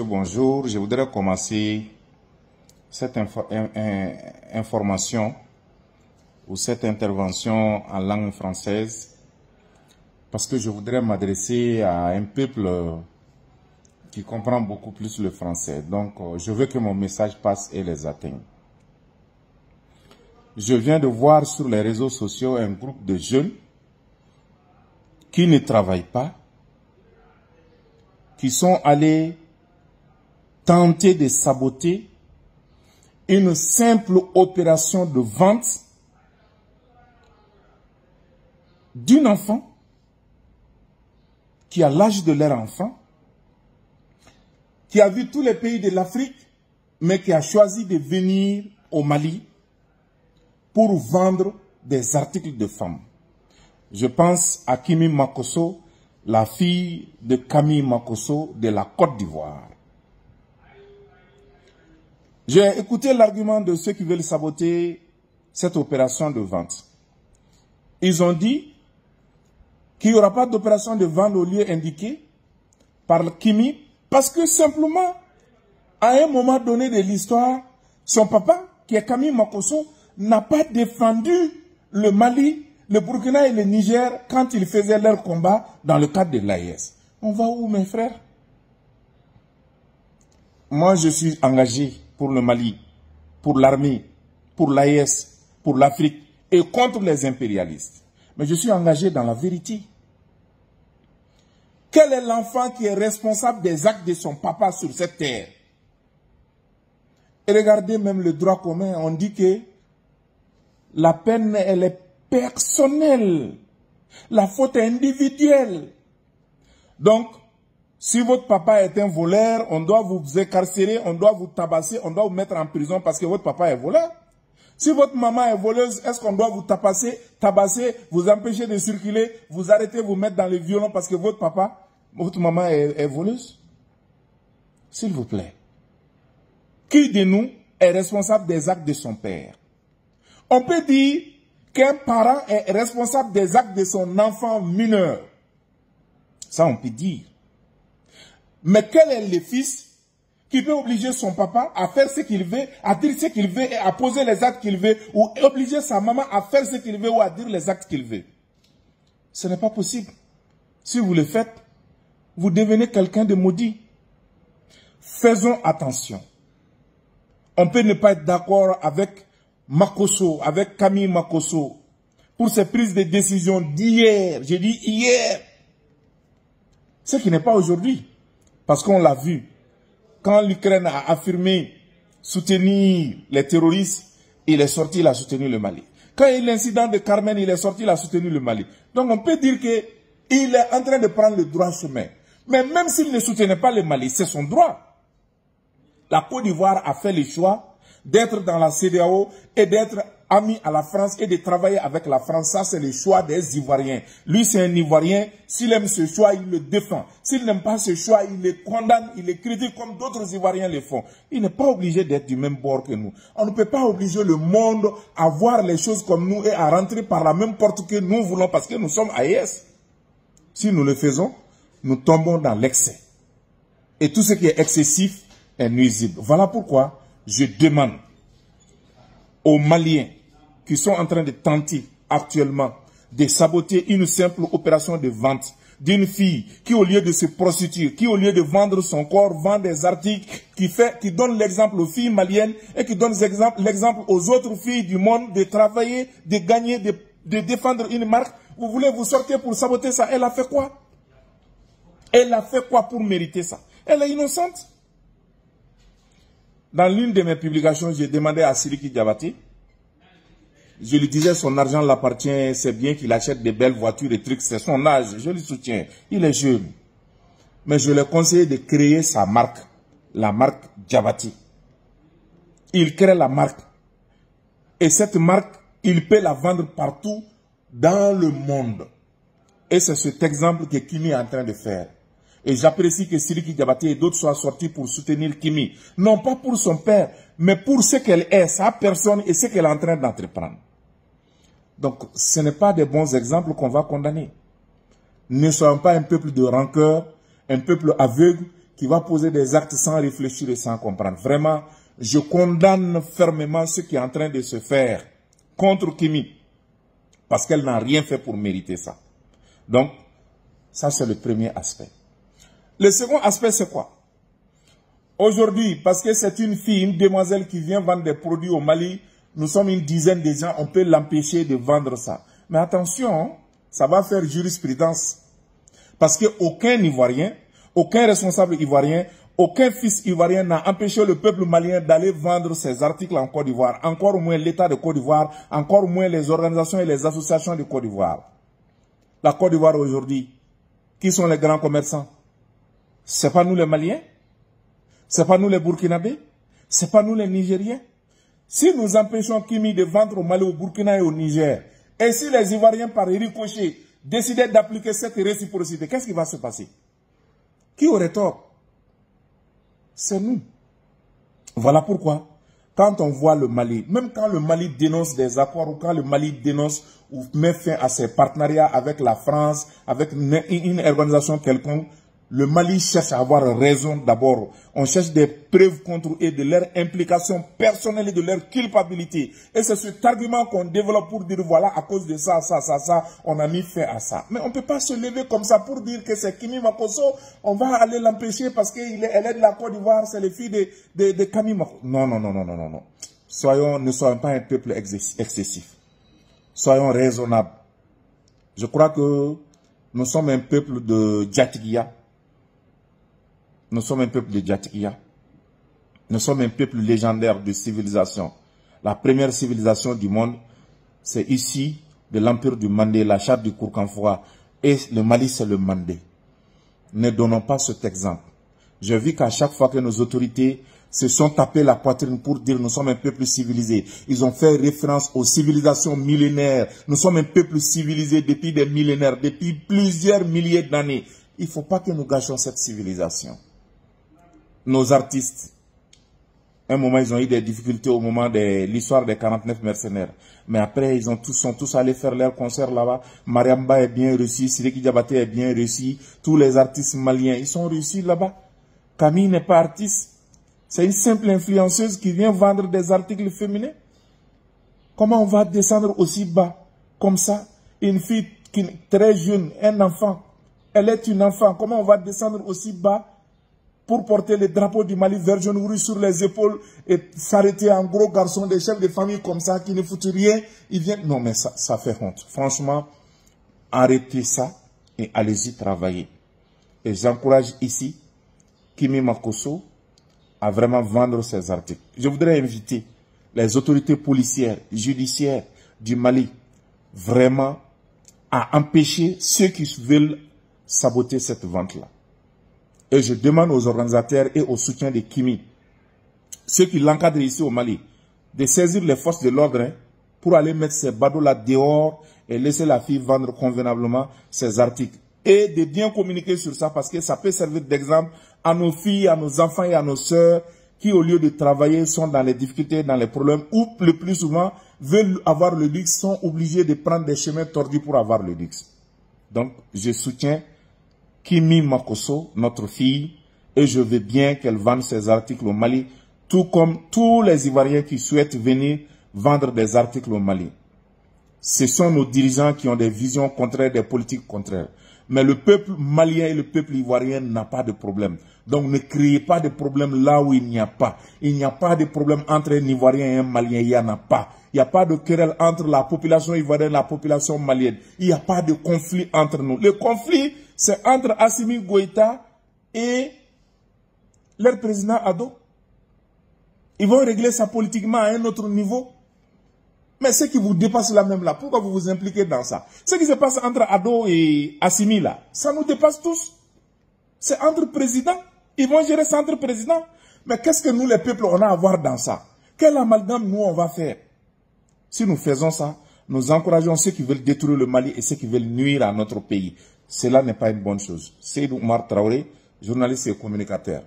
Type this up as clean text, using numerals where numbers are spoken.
Bonjour, je voudrais commencer cette information ou cette intervention en langue française parce que je voudrais m'adresser à un peuple qui comprend beaucoup plus le français. Donc, je veux que mon message passe et les atteigne. Je viens de voir sur les réseaux sociaux un groupe de jeunes qui ne travaillent pas, qui sont allés tenter de saboter une simple opération de vente d'un enfant qui a l'âge de leur enfant, qui a vu tous les pays de l'Afrique, mais qui a choisi de venir au Mali pour vendre des articles de femmes. Je pense à Kimi Makosso, la fille de Camille Makosso de la Côte d'Ivoire. J'ai écouté l'argument de ceux qui veulent saboter cette opération de vente. Ils ont dit qu'il n'y aura pas d'opération de vente au lieu indiqué par Kimi parce que simplement, à un moment donné de l'histoire, son papa, qui est Camille Makosso, n'a pas défendu le Mali, le Burkina et le Niger quand ils faisaient leur combat dans le cadre de l'AES. On va où, mes frères? Moi, je suis engagé pour le Mali, pour l'armée, pour l'AES, pour l'Afrique et contre les impérialistes. Mais je suis engagé dans la vérité. Quel est l'enfant qui est responsable des actes de son papa sur cette terre? Et regardez même le droit commun, on dit que la peine, elle est personnelle. La faute est individuelle. Donc, si votre papa est un voleur, on doit vous écarcérer, on doit vous tabasser, on doit vous mettre en prison parce que votre papa est voleur. Si votre maman est voleuse, est-ce qu'on doit vous tabasser, vous empêcher de circuler, vous arrêter, vous mettre dans le violon parce que votre papa, votre maman est voleuse? S'il vous plaît. Qui de nous est responsable des actes de son père? On peut dire qu'un parent est responsable des actes de son enfant mineur. Ça, on peut dire. Mais quel est le fils qui peut obliger son papa à faire ce qu'il veut, à dire ce qu'il veut et à poser les actes qu'il veut, ou obliger sa maman à faire ce qu'il veut ou à dire les actes qu'il veut? Ce n'est pas possible. Si vous le faites, vous devenez quelqu'un de maudit. Faisons attention. On peut ne pas être d'accord avec Makosso, avec Camille Makosso, pour ses prises de décision d'hier. J'ai dit hier. Ce qui n'est pas aujourd'hui. Parce qu'on l'a vu. Quand l'Ukraine a affirmé soutenir les terroristes, il est sorti, il a soutenu le Mali. Quand il y a eu l'incident de Carmen, il est sorti, il a soutenu le Mali. Donc on peut dire qu'il est en train de prendre le droit chemin. Mais même s'il ne soutenait pas le Mali, c'est son droit. La Côte d'Ivoire a fait le choix d'être dans la CEDEAO et d'être ami à la France et de travailler avec la France. Ça, c'est le choix des Ivoiriens. Lui, c'est un Ivoirien. S'il aime ce choix, il le défend. S'il n'aime pas ce choix, il le condamne, il le critique comme d'autres Ivoiriens le font. Il n'est pas obligé d'être du même bord que nous. On ne peut pas obliger le monde à voir les choses comme nous et à rentrer par la même porte que nous voulons parce que nous sommes AES. Si nous le faisons, nous tombons dans l'excès. Et tout ce qui est excessif est nuisible. Voilà pourquoi je demande aux Maliens qui sont en train de tenter actuellement de saboter une simple opération de vente d'une fille qui, au lieu de se prostituer, qui, au lieu de vendre son corps, vend des articles, qui donne l'exemple aux filles maliennes et qui donne l'exemple aux autres filles du monde de travailler, de gagner, de défendre une marque. Vous voulez vous sortir pour saboter ça? Elle a fait quoi? Elle a fait quoi pour mériter ça? Elle est innocente. Dans l'une de mes publications, j'ai demandé à Sidiki Diabaté, je lui disais son argent l'appartient, c'est bien qu'il achète des belles voitures et trucs, c'est son âge, je lui soutiens, il est jeune. Mais je lui ai conseillé de créer sa marque, la marque Diabaté. Il crée la marque. Et cette marque, il peut la vendre partout dans le monde. Et c'est cet exemple que Kimi est en train de faire. Et j'apprécie que Sidiki Diabaté et d'autres soient sortis pour soutenir Kimi. Non pas pour son père, mais pour ce qu'elle est, sa personne et ce qu'elle est en train d'entreprendre. Donc, ce n'est pas des bons exemples qu'on va condamner. Ne soyons pas un peuple de rancœur, un peuple aveugle qui va poser des actes sans réfléchir et sans comprendre. Vraiment, je condamne fermement ce qui est en train de se faire contre Kimi, parce qu'elle n'a rien fait pour mériter ça. Donc, ça c'est le premier aspect. Le second aspect, c'est quoi? Aujourd'hui, parce que c'est une fille, une demoiselle qui vient vendre des produits au Mali, nous sommes une dizaine de gens, on peut l'empêcher de vendre ça. Mais attention, ça va faire jurisprudence. Parce qu'aucun Ivoirien, aucun responsable ivoirien, aucun fils ivoirien n'a empêché le peuple malien d'aller vendre ses articles en Côte d'Ivoire. Encore moins l'État de Côte d'Ivoire, encore moins les organisations et les associations de Côte d'Ivoire. La Côte d'Ivoire aujourd'hui, qui sont les grands commerçants? C'est pas nous les Maliens? C'est pas nous les Burkinabés? C'est pas nous les Nigériens? Si nous empêchons Kimi de vendre au Mali, au Burkina et au Niger, et si les Ivoiriens par ricochet décidaient d'appliquer cette réciprocité, qu'est-ce qui va se passer? Qui aurait tort? C'est nous. Voilà pourquoi, quand on voit le Mali, même quand le Mali dénonce des accords, ou quand le Mali dénonce ou met fin à ses partenariats avec la France, avec une organisation quelconque, le Mali cherche à avoir raison d'abord. On cherche des preuves contre eux de leur implication personnelle et de leur culpabilité. Et c'est cet argument qu'on développe pour dire voilà, à cause de ça, on a mis fin à ça. Mais on ne peut pas se lever comme ça pour dire que c'est Kimi Makosso, on va aller l'empêcher parce qu'elle est de la Côte d'Ivoire, c'est le fils de Kimi Makosso. Non. Ne soyons pas un peuple excessif. Soyons raisonnables. Je crois que nous sommes un peuple de Djatigia. Nous sommes un peuple de Djatigia. Nous sommes un peuple légendaire de civilisation. La première civilisation du monde, c'est ici, de l'empire du Mandé, la charte du Kourkanfoua. Et le Mali, c'est le Mandé. Ne donnons pas cet exemple. Je vis qu'à chaque fois que nos autorités se sont tapés la poitrine pour dire nous sommes un peuple civilisé, ils ont fait référence aux civilisations millénaires. Nous sommes un peuple civilisé depuis des millénaires, depuis plusieurs milliers d'années. Il ne faut pas que nous gâchions cette civilisation. Nos artistes, un moment ils ont eu des difficultés au moment de l'histoire des 49 mercenaires. Mais après ils sont tous allés faire leur concert là-bas. Mariamba est bien réussi, Sidiki Diabaté est bien réussi. Tous les artistes maliens, ils sont réussis là-bas. Camille n'est pas artiste. C'est une simple influenceuse qui vient vendre des articles féminins. Comment on va descendre aussi bas comme ça? Une fille très jeune, un enfant. Elle est une enfant. Comment on va descendre aussi bas pour porter le drapeau du Mali vert jaune rouge sur les épaules et s'arrêter en gros garçon des chefs de famille comme ça qui ne foutent rien? Ils viennent. Non mais ça fait honte. Franchement, arrêtez ça et allez-y travailler. Et j'encourage ici Kimi Makosso à vraiment vendre ses articles. Je voudrais inviter les autorités policières, judiciaires du Mali vraiment à empêcher ceux qui veulent saboter cette vente-là. Et je demande aux organisateurs et au soutien de Kimi, ceux qui l'encadrent ici au Mali, de saisir les forces de l'ordre pour aller mettre ces badauds-là dehors et laisser la fille vendre convenablement ses articles. Et de bien communiquer sur ça parce que ça peut servir d'exemple à nos filles, à nos enfants et à nos sœurs qui, au lieu de travailler, sont dans les difficultés, dans les problèmes ou le plus souvent veulent avoir le luxe, sont obligés de prendre des chemins tordus pour avoir le luxe. Donc, je soutiens Kimi Makosso, notre fille, et je veux bien qu'elle vende ses articles au Mali, tout comme tous les Ivoiriens qui souhaitent venir vendre des articles au Mali. Ce sont nos dirigeants qui ont des visions contraires, des politiques contraires. Mais le peuple malien et le peuple ivoirien n'ont pas de problème. Donc ne créez pas de problème là où il n'y a pas. Il n'y a pas de problème entre un Ivoirien et un Malien, il n'y en a pas. Il n'y a pas de querelle entre la population ivoirienne et la population malienne. Il n'y a pas de conflit entre nous. Le conflit, c'est entre Assimi Goïta et leur président Ado. Ils vont régler ça politiquement à un autre niveau. Mais ce qui vous dépasse là même là, pourquoi vous vous impliquez dans ça? Ce qui se passe entre Ado et Assimi là, ça nous dépasse tous. C'est entre présidents. Ils vont gérer ça entre présidents. Mais qu'est-ce que nous les peuples on a à voir dans ça? Quel amalgame nous on va faire? Si nous faisons ça, nous encourageons ceux qui veulent détruire le Mali et ceux qui veulent nuire à notre pays. Cela n'est pas une bonne chose. Seydou Oumar Traoré, journaliste et communicateur.